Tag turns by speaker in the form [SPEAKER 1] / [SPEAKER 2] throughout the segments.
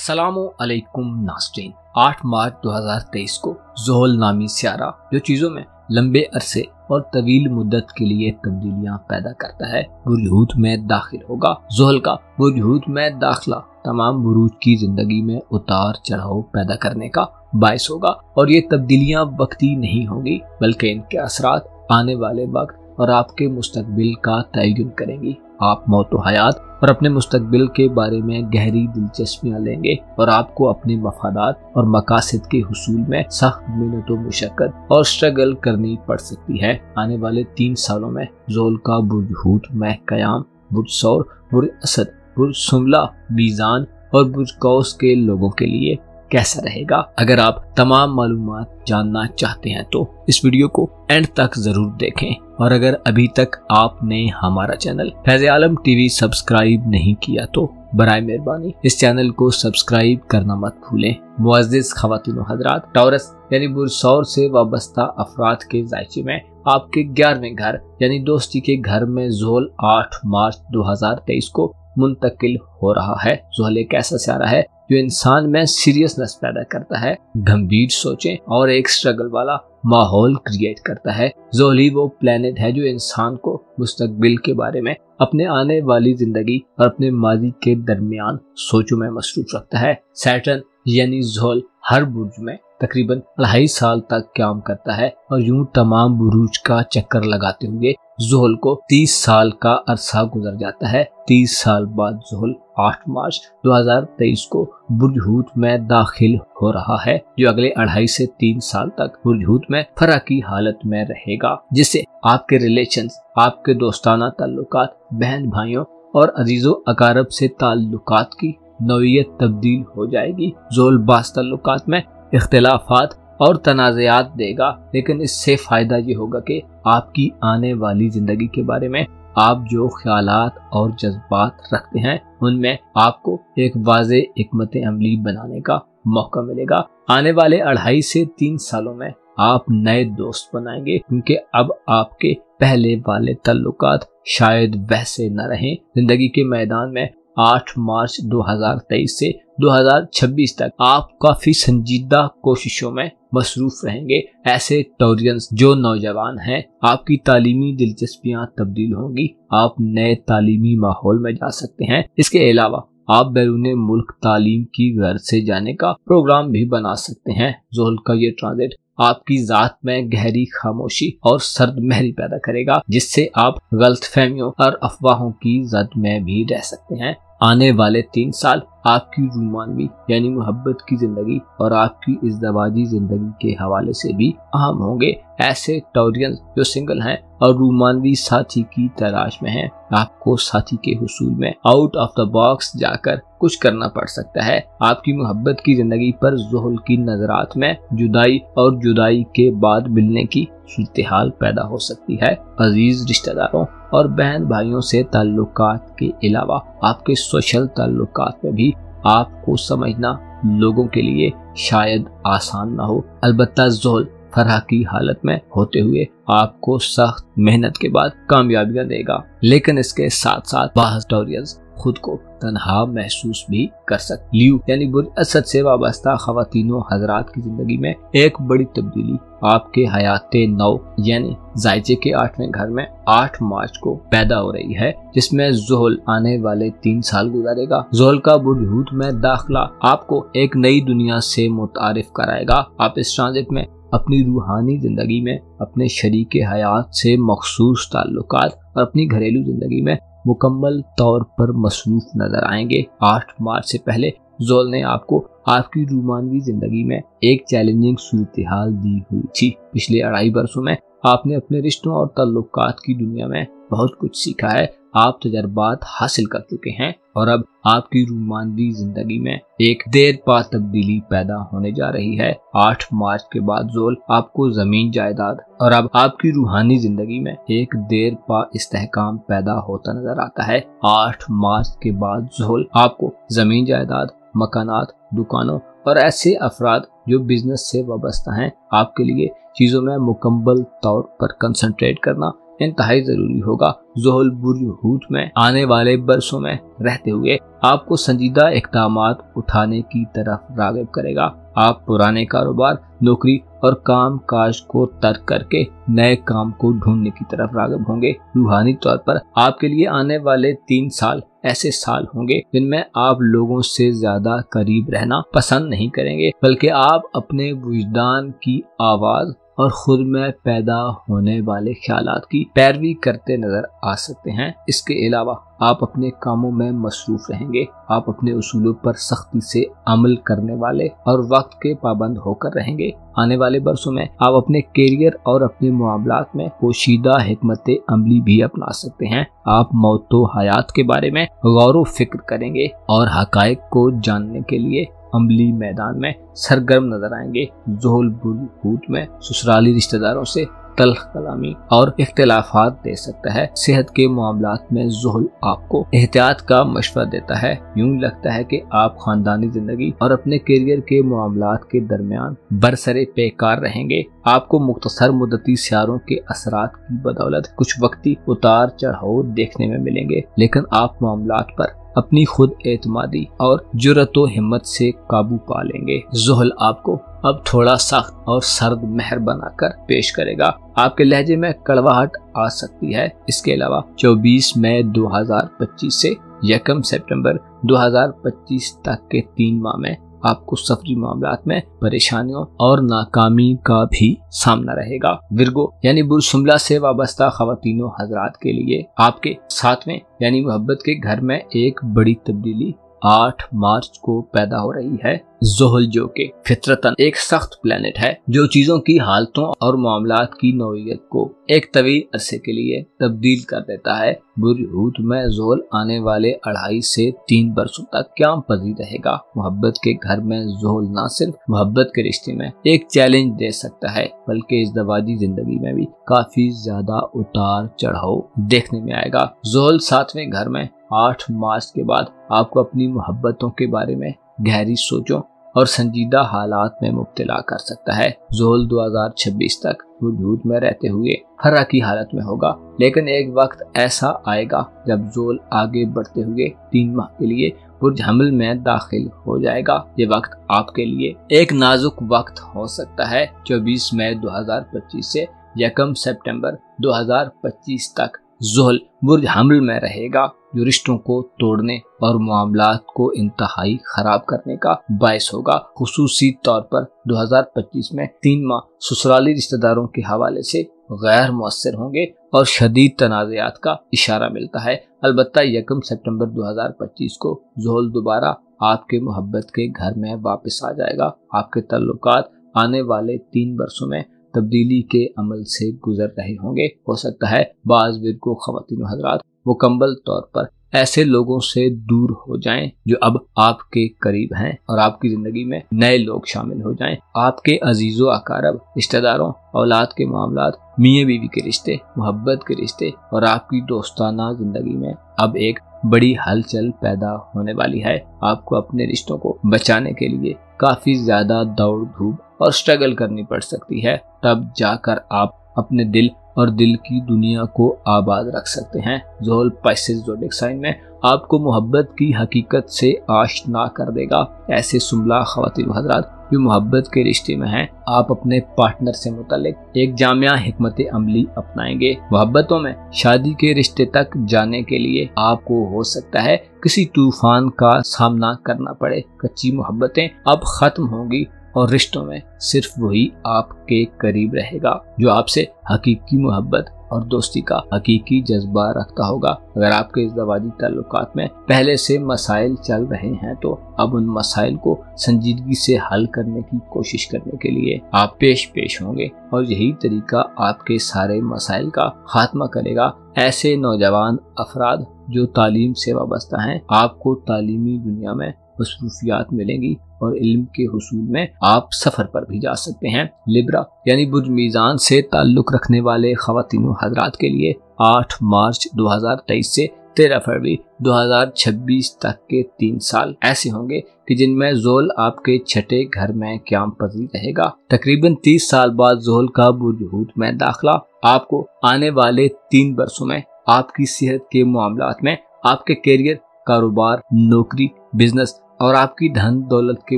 [SPEAKER 1] अस्सलामु अलैकुम नाज़रीन। 8 मार्च 2023 को ज़ोहल नामी सियारा जो चीज़ों में लंबे अरसे और तवील मुद्दत के लिए तब्दीलियां पैदा करता है, वजूद में दाखिल होगा। ज़ोहल का वजूद में दाखिला तमाम बुरूज की जिंदगी में उतार चढ़ाव पैदा करने का बायस होगा और ये तब्दीलियां वक्ती नहीं होंगी बल्कि इनके असरात आने वाले वक्त और आपके मुस्तकबिल का तयन करेंगी। आप मौत व हयात और अपने मुस्तकबिल के बारे में गहरी दिलचस्पियां लेंगे और आपको अपने मफादात और मकासद के हुसूल में सख्त मेहनत व मुशक्कत और स्ट्रगल करनी पड़ सकती है। आने वाले 3 सालों में ज़ोहल का बुर्ज हूत में क़याम, बुर्ज सौर, बुर्ज असद, बुर्ज सुमला, मीज़ान और बुर्ज कौस के लोगों के लिए कैसा रहेगा। अगर आप तमाम मालूमात जानना चाहते हैं तो इस वीडियो को एंड तक जरूर देखें और अगर अभी तक आपने हमारा चैनल फैज़ आलम टीवी सब्सक्राइब नहीं किया तो बराए मेहरबानी इस चैनल को सब्सक्राइब करना मत भूलें। मुअज़्ज़िज़ ख़वातीन व हज़रात, टॉरस यानी बुर्ज सौर से वाबस्ता अफराद के ज़ायचे में आपके 11वें घर यानी दोस्ती के घर में ज़ोहल 8 मार्च 2023 को मुंतकिल हो रहा है। ज़ोहल एक ऐसा सियारा है जो इंसान में सीरियसनेस पैदा करता है, गंभीर सोचें और एक स्ट्रगल वाला माहौल क्रिएट करता है। ज़ोहल ही वो प्लेनेट है जो इंसान को मुस्तकबिल के बारे में, अपने आने वाली जिंदगी और अपने माजी के दरमियान सोचों में मसरूफ रखता है। सैटर्न यानी ज़ोहल हर बुर्ज में तकरीबन 2.5 साल तक काम करता है और यूं तमाम बुरूज का चक्कर लगाते हुए ज़ोहल को 30 साल का अरसा गुजर जाता है। 30 साल बाद ज़ोहल 8 मार्च 2023 को बुर्ज हूत में दाखिल हो रहा है जो अगले 2.5 से 3 साल तक बुर्ज हूत में फरा की हालत में रहेगा, जिससे आपके रिलेशंस, आपके दोस्ताना ताल्लुकात, बहन भाइयों और अजीजों अकारब से ताल्लुकात की नौइयत तब्दील हो जाएगी। ज़ोहल बास ताल्लुकात में इख्तिलाफात और तनाज़ात देगा, लेकिन इससे फायदा ये होगा कि आपकी आने वाली जिंदगी के बारे में आप जो ख्यालात और जज्बात रखते हैं उनमें आपको एक वाज़े हिकमत अमली बनाने का मौका मिलेगा। आने वाले 2.5 से 3 सालों में आप नए दोस्त बनाएंगे क्योंकि अब आपके पहले वाले ताल्लुकात शायद वैसे न रहें। जिंदगी के मैदान में 8 मार्च 2023 से 2026 तक आप काफी संजीदा कोशिशों में मसरूफ रहेंगे। ऐसे टॉरियंस जो नौजवान हैं, आपकी तालीमी दिलचस्पियां तब्दील होंगी, आप नए तालीमी माहौल में जा सकते हैं। इसके अलावा आप बैरूने मुल्क तालीम की गर्ज से जाने का प्रोग्राम भी बना सकते हैं। ज़ोहल का ये ट्रांजिट आपकी जात में गहरी खामोशी और सर्द महरी पैदा करेगा, जिससे आप गलतफहमियों और अफवाहों की जद में भी रह सकते हैं। आने वाले 3 साल आपकी रूमानवी यानी मोहब्बत की जिंदगी और आपकी इज़्दवाजी जिंदगी के हवाले से भी अहम होंगे। ऐसे टॉरियंस जो सिंगल हैं और रूमानवी साथी की तलाश में हैं, आपको साथी के हुसूल में आउट ऑफ द बॉक्स जाकर कुछ करना पड़ सकता है। आपकी मोहब्बत की जिंदगी पर ज़ोहल की नजरात में जुदाई और जुदाई के बाद मिलने की सूरत-ए-हाल पैदा हो सकती है। अजीज रिश्तेदारों और बहन भाइयों से ताल्लुकात के अलावा आपके सोशल ताल्लुकात में भी आपको समझना लोगों के लिए शायद आसान ना हो। अलबत्ता ज़ोहल फराह की हालत में होते हुए आपको सख्त मेहनत के बाद कामयाबियां देगा, लेकिन इसके साथ साथ बाज़ टॉरियंस खुद को तन्हा महसूस भी कर सकते। लियो यानी बुर्ज असद से वाबस्ता ख़वातीनों हज़रात की जिंदगी में एक बड़ी तब्दीली आपके हयाते नौ यानी ज़ायचे के 8वें घर में 8 मार्च को पैदा हो रही है, जिसमें ज़ोहल आने वाले 3 साल गुजारेगा। ज़ोहल का बुर्ज हूत में दाखिला आपको एक नई दुनिया से मुतारिफ कराएगा। आप इस ट्रांजिट में अपनी रूहानी जिंदगी में अपने शरीके हयात से मखसूस ताल्लुकात और अपनी घरेलू जिंदगी में मुकम्मल तौर पर मसरूफ नजर आएंगे। 8 मार्च से पहले ज़ोहल ने आपको आपकी रूमानवी जिंदगी में एक चैलेंजिंग सूरत-ए-हाल दी हुई थी। पिछले 2.5 वर्षों में आपने अपने रिश्तों और ताल्लुकात की दुनिया में बहुत कुछ सीखा है, आप तजर्बात हासिल कर चुके हैं और अब आपकी रूमानवी जिंदगी में एक देर पा तब्दीली पैदा होने जा रही है। 8 मार्च के बाद ज़ोहल आपको जमीन जायदाद और अब आपकी रूहानी जिंदगी में एक देर पा इस्तेहकाम पैदा होता नजर आता है। 8 मार्च के बाद ज़ोहल आपको जमीन जायदाद, मकानात, दुकानों और ऐसे अफराद जो बिजनेस से वाबस्ता हैं, आपके लिए चीजों में मुकम्मल तौर पर कंसंट्रेट करना इंतहाई जरूरी होगा। ज़ोहल बुर्ज में आने वाले बरसों में रहते हुए आपको संजीदा इक़दामात उठाने की तरफ राग़िब करेगा। आप पुराने कारोबार, नौकरी और काम काज को तर्क करके नए काम को ढूंढने की तरफ राग़िब होंगे। रूहानी तौर पर आपके लिए आने वाले 3 साल ऐसे साल होंगे जिनमें आप लोगों से ज्यादा करीब रहना पसंद नहीं करेंगे, बल्कि आप अपने वजदान की आवाज और खुद में पैदा होने वाले ख्यालात की पैरवी करते नजर आ सकते हैं। इसके अलावा आप अपने कामों में मसरूफ रहेंगे। आप अपने उसूलों पर सख्ती से अमल करने वाले और वक्त के पाबंद होकर रहेंगे। आने वाले बरसों में आप अपने कैरियर और अपने मामलात में पोशीदा हिकमत अमली भी अपना सकते हैं। आप मौत व हयात के बारे में गौर व फिक्र करेंगे और हकायक को जानने के लिए अमली मैदान में सरगर्म नजर आएंगे। ज़ोहल बुर्ज में ससुराली रिश्तेदारों से तल्ख कलामी और इख्तिलाफात दे सकता है। सेहत के मामलात में ज़ोहल आपको एहतियात का मशवरा देता है। यूं लगता है कि आप खानदानी जिंदगी और अपने करियर के मामलात के दरमियान बरसरे पेकार रहेंगे। आपको मुख्तसर मुद्दती सियारों के असरात की बदौलत कुछ वक्ती उतार चढ़ाव देखने में मिलेंगे, लेकिन आप मामलात पर अपनी खुद एतमादी और जुर्रत व हिम्मत से काबू पा लेंगे। ज़ोहल आपको अब थोड़ा सख्त और सर्द मेहर बनाकर पेश करेगा। आपके लहजे में कड़वाहट आ सकती है। इसके अलावा 24 मई 2025 से 1 सितंबर 2025 तक के 3 माह में आपको सफरी मामलात में परेशानियों और नाकामी का भी सामना रहेगा। विर्गो यानी बुर्ज शुमला से वाबस्ता खवातीनों हजरात के लिए आपके 7वें यानी मोहब्बत के घर में एक बड़ी तब्दीली 8 मार्च को पैदा हो रही है। ज़ोहल जो कि फितरतन एक सख्त प्लेनेट है, जो चीजों की हालतों और मामलात की नौइयत को एक तवील अरसे के लिए तब्दील कर देता है। बुर्ज में ज़ोहल आने वाले 2.5 से 3 बरसों तक क्या पजीर रहेगा। मोहब्बत के घर में ज़ोहल न सिर्फ मोहब्बत के रिश्ते में एक चैलेंज दे सकता है, बल्कि इज़दवाजी जिंदगी में भी काफी ज्यादा उतार चढ़ाव देखने में आएगा। ज़ोहल 7वें घर में 8 मार्च के बाद आपको अपनी मोहब्बतों के बारे में गहरी सोचों और संजीदा हालात में मुब्तला कर सकता है। ज़ोहल 2026 तक बुर्ज में रहते हुए फर्रा की हालत में होगा, लेकिन एक वक्त ऐसा आएगा जब ज़ोहल आगे बढ़ते हुए 3 माह के लिए बुर्ज हमल में दाखिल हो जाएगा। ये वक्त आपके लिए एक नाजुक वक्त हो सकता है। 24 मई 2025 से 1 सितंबर 2025 तक ज़ोहल बुर्ज हमल में रहेगा, जो रिश्तों को तोड़ने और मामलात को इंतहाई खराब करने का बायस होगा। खुसूसी तौर पर 2025 में 3 माह ससुराली रिश्तेदारों के हवाले से गैर मुअस्सर होंगे और शदीद तनाज़ात का इशारा मिलता है। अलबत्ता 1 सितंबर 2025 को ज़ोहल दोबारा आपके मोहब्बत के घर में वापस आ जाएगा। आपके ताल्लुकात आने वाले 3 वर्षों में तब्दीली के अमल से गुजर रहे होंगे। हो सकता है बाज़ विरको ख़वातीन हज़रात मुकम्मल तौर पर ऐसे लोगों से दूर हो जाएं जो अब आपके करीब हैं और आपकी जिंदगी में नए लोग शामिल हो जाएं। आपके अजीजो अकारब, रिश्तेदारों, औलाद के मामलात, मियाँ बीवी के रिश्ते, मोहब्बत के रिश्ते और आपकी दोस्ताना जिंदगी में अब एक बड़ी हलचल पैदा होने वाली है। आपको अपने रिश्तों को बचाने के लिए काफी ज्यादा दौड़ धूप और स्ट्रगल करनी पड़ सकती है। तब जाकर आप अपने दिल और दिल की दुनिया को आबाद रख सकते हैं। ज़ोहल पाइसेस ज़ोडिएक साइन में आपको मोहब्बत की हकीकत से आशना कर देगा। ऐसे सुमला ख़वातीन हज़रात जो मोहब्बत के रिश्ते में हैं, आप अपने पार्टनर से मुतालिक एक जामिया हिकमत अमली अपनाएंगे। मोहब्बतों में शादी के रिश्ते तक जाने के लिए आपको हो सकता है किसी तूफान का सामना करना पड़े। कच्ची मोहब्बतें अब खत्म होंगी और रिश्तों में सिर्फ वही आपके करीब रहेगा जो आपसे हकीकी मोहब्बत और दोस्ती का हकीकी जज्बा रखता होगा। अगर आपके इज़दवाजी ताल्लुकात में पहले से मसाइल चल रहे हैं तो अब उन मसाइल को संजीदगी से हल करने की कोशिश करने के लिए आप पेश होंगे और यही तरीका आपके सारे मसाइल का खात्मा करेगा। ऐसे नौजवान अफराद जो तालीम से वाबस्ता हैं, आपको तालीमी दुनिया में मसरूफियात मिलेंगी और इल्म के हुसूल में आप सफर पर भी जा सकते हैं। लिब्रा यानी बुर्ज मीज़ान से ताल्लुक रखने वाले ख़वातीन हज़रात के लिए 8 मार्च 2023 से 13 फरवरी 2026 तक के 3 साल ऐसे होंगे कि जिनमें ज़ोहल आपके छठे घर में क़याम पज़ीर रहेगा। तकरीबन 30 साल बाद ज़ोहल का बुर्ज हूत में दाखिला आपको आने वाले 3 वर्षों में आपकी सेहत के मामलात में, आपके कैरियर, कारोबार, नौकरी, बिजनेस और आपकी धन दौलत के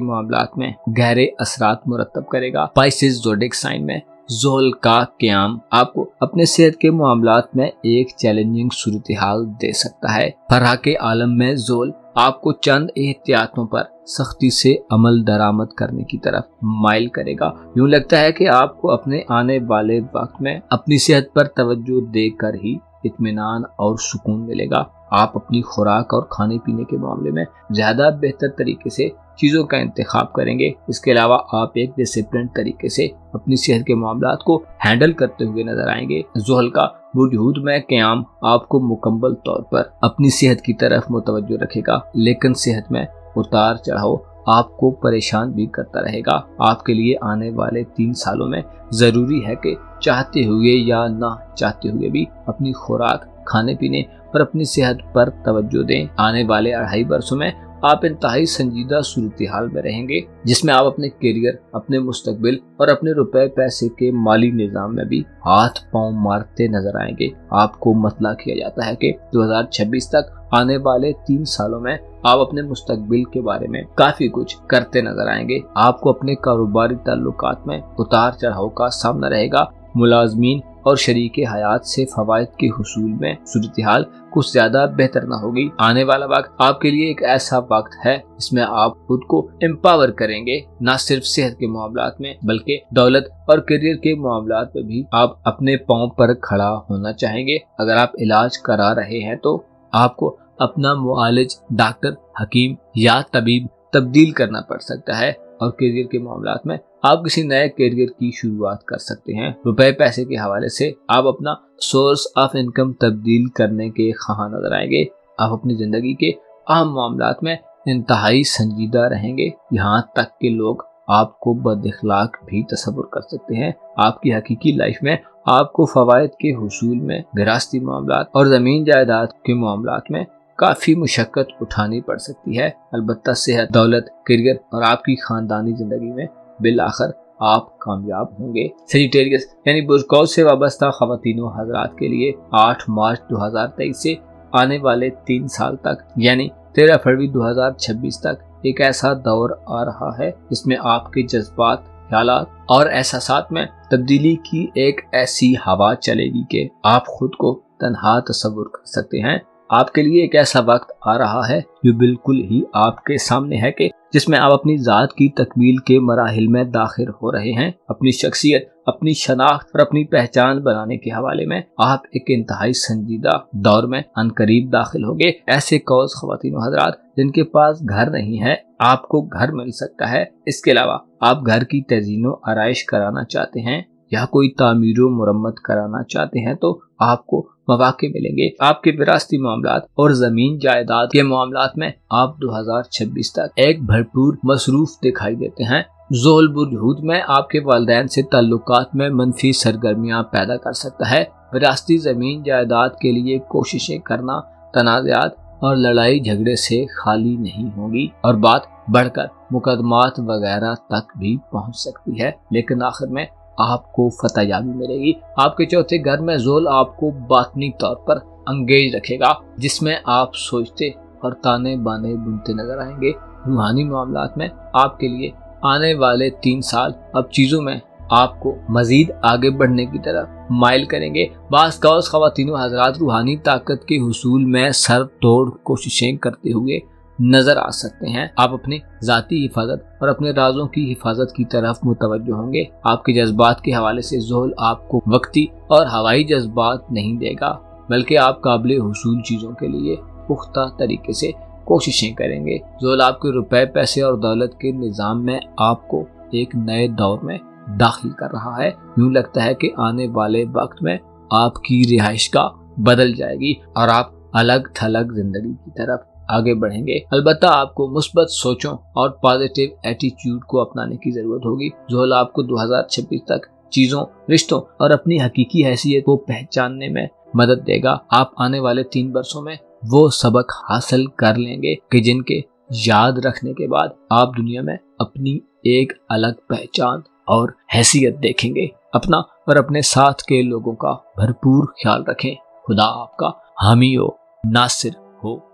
[SPEAKER 1] मामलात में गहरे असरात मुरतब करेगा। पाइसेस ज़ोडिएक साइन में ज़ोहल का क़याम आपको अपने सेहत के मामलात में एक चैलेंजिंग सूरत हाल दे सकता है। फराह के आलम में ज़ोहल आपको चंद एहतियातों पर सख्ती से अमल दरामद करने की तरफ माइल करेगा। यूं लगता है कि आपको अपने आने वाले वक्त में अपनी सेहत पर तवज्जो देकर ही इत्मीनान और सुकून मिलेगा। आप अपनी खुराक और खाने पीने के मामले में ज्यादा बेहतर तरीके से चीज़ों का इंतखाब करेंगे। इसके अलावा आप एक डिसिप्लिन तरीके से अपनी सेहत के मामलात को हैंडल करते हुए नजर आएंगे। ज़ोहल का बुर्ज हूत में क़याम आपको मुकम्मल तौर पर अपनी सेहत की तरफ मुतवज्जो रखेगा, लेकिन सेहत में उतार चढ़ाव आपको परेशान भी करता रहेगा। आपके लिए आने वाले 3 सालों में जरूरी है कि चाहते हुए या ना चाहते हुए भी अपनी खुराक, खाने पीने और अपनी सेहत पर तवज्जो दें। आने वाले 2.5 वर्षों में आप इंतहाई संजीदा सूरत हाल में रहेंगे, जिसमें आप अपने कैरियर, अपने मुस्तकबिल और अपने रुपए पैसे के माली निजाम में भी हाथ पांव मारते नजर आएंगे। आपको मतला किया जाता है कि 2026 तक आने वाले 3 सालों में आप अपने मुस्तकबिल के बारे में काफी कुछ करते नजर आएंगे। आपको अपने कारोबारी ताल्लुकात में उतार चढ़ाव का सामना रहेगा। मुलाजमीन और शरीके हयात से फवायद के हुसूल में सूरत हाल कुछ ज्यादा बेहतर न होगी। आने वाला वक्त आपके लिए एक ऐसा वक्त है जिसमें आप खुद को एम्पावर करेंगे, न सिर्फ सेहत के मामलात में बल्कि दौलत और करियर के मामलात में भी आप अपने पांव पर खड़ा होना चाहेंगे। अगर आप इलाज करा रहे हैं तो आपको अपना मुआलिज, डॉक्टर, हकीम या तबीब तब्दील करना पड़ सकता है और करियर के मामलात में आप किसी नए करियर की शुरुआत कर सकते हैं। रुपए पैसे के हवाले से आप अपना सोर्स ऑफ इनकम तब्दील करने के ख्वाह नजर आएंगे। आप अपनी जिंदगी के अहम मामलात में इंतहाई संजीदा रहेंगे, यहाँ तक कि लोग आपको बदअखलाक भी तसव्वुर कर सकते हैं। आपकी हकीकी लाइफ में आपको फवायद के हुसूल में विरासती मामलात और जमीन जायदाद के मामलात में काफी मुशक्कत उठानी पड़ सकती है। अलबत्ता सेहत, दौलत, करियर और आपकी खानदानी जिंदगी में बिलाखिर आप कामयाब होंगे। सेजिटेरियस यानी बुर्ज से वाबस्ता ख़वातीनो हज़रात के लिए 8 मार्च 2023 से आने वाले 3 साल तक यानी 13 फरवरी 2026 तक एक ऐसा दौर आ रहा है जिसमें आपके जज्बात, ख्यालात और एहसासात में तब्दीली की एक ऐसी हवा चलेगी कि आप खुद को तन्हा तसव्वुर कर सकते हैं। आपके लिए एक ऐसा वक्त आ रहा है जो बिल्कुल ही आपके सामने है कि जिसमें आप अपनी जात की तकमील के मराहिल में दाखिल हो रहे हैं। अपनी शख्सियत, अपनी शनाख्त और अपनी पहचान बनाने के हवाले में आप एक इंतहाई संजीदा दौर में अनकरीब दाखिल होंगे। ऐसे कौस ख़वातीन व हज़रात जिनके पास घर नहीं है, आपको घर मिल सकता है। इसके अलावा आप घर की तज़ीनो आराइश कराना चाहते हैं या कोई तामीरो मुरम्मत कराना चाहते हैं तो आपको मौके मिलेंगे। आपके विरासती मामलात और जमीन जायदाद के मामलात में आप 2026 तक एक भरपूर मसरूफ दिखाई देते हैं। ज़ोहल बुर्ज हूत में आपके वालिदैन से ताल्लुकात में मनफी सरगर्मियां पैदा कर सकता है। विरासती जमीन जायदाद के लिए कोशिशें करना तनाज़ात और लड़ाई झगड़े से खाली नहीं होगी और बात बढ़कर मुकदमात वगैरह तक भी पहुंच सकती है, लेकिन आखिर में आपको फतहयाबी मिलेगी। आपके चौथे घर में ज़ोहल आपको बातनी तौर पर अंगेज रखेगा, जिसमें आप सोचते और ताने बाने बुनते नजर आएंगे। रूहानी मामलात में आपके लिए आने वाले 3 साल अब चीज़ों में आपको मजीद आगे बढ़ने की तरफ माइल करेंगे। बाज़ कौस ख़वातीनो हज़रात रूहानी ताकत के हुसूल में सर तोड़ कोशिशें करते हुए नजर आ सकते हैं। आप अपनी जाती हिफाजत और अपने राजों की हिफाजत की तरफ मुतवज्जो होंगे। आपके जज्बात के हवाले से ज़ोहल आपको वक्ती और हवाई जज्बात नहीं देगा, बल्कि आप काबिल हुसूल चीज़ों के लिए पुख्ता तरीके से कोशिशें करेंगे। ज़ोहल आपके रुपए, पैसे और दौलत के निज़ाम में आपको एक नए दौर में दाखिल कर रहा है। यूँ लगता है कि आने वाले वक्त में आपकी रिहाइश का बदल जाएगी और आप अलग थलग जिंदगी की तरफ आगे बढ़ेंगे। अलबत्ता आपको मुस्बत सोचों और पॉजिटिव एटीट्यूड को अपनाने की जरूरत होगी। ज़ोहल आपको 2026 तक चीजों, रिश्तों और अपनी हकीकी हैसियत को पहचानने में मदद देगा। आप आने वाले 3 वर्षों में وہ سبق حاصل کر لیں گے کہ جن کے یاد رکھنے کے بعد آپ دنیا میں اپنی ایک الگ پہچان اور حیثیت دیکھیں گے۔ اپنا اور اپنے ساتھ کے لوگوں کا بھرپور خیال رکھیں۔ خدا آپ کا حامی و ناصر ہو۔